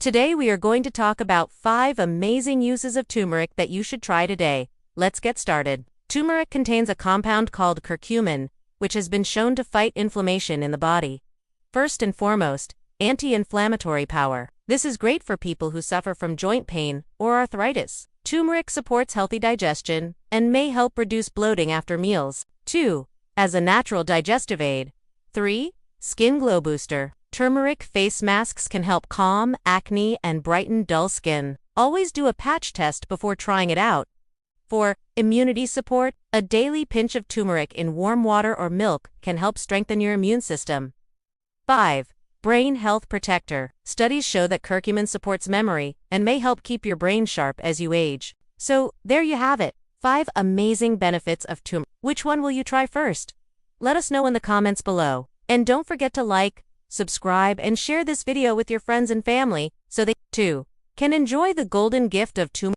Today we are going to talk about 5 amazing uses of turmeric that you should try today. Let's get started. Turmeric contains a compound called curcumin, which has been shown to fight inflammation in the body. First and foremost, anti-inflammatory power. This is great for people who suffer from joint pain or arthritis. Turmeric supports healthy digestion and may help reduce bloating after meals. 2. As a natural digestive aid. 3. Skin glow booster. Turmeric face masks can help calm acne and brighten dull skin. Always do a patch test before trying it out. 4. Immunity support. A daily pinch of turmeric in warm water or milk can help strengthen your immune system. 5. Brain health protector. Studies show that curcumin supports memory and may help keep your brain sharp as you age. So, there you have it. 5 amazing benefits of turmeric. Which one will you try first? Let us know in the comments below. And don't forget to like, subscribe, and share this video with your friends and family so they, too, can enjoy the golden gift of turmeric.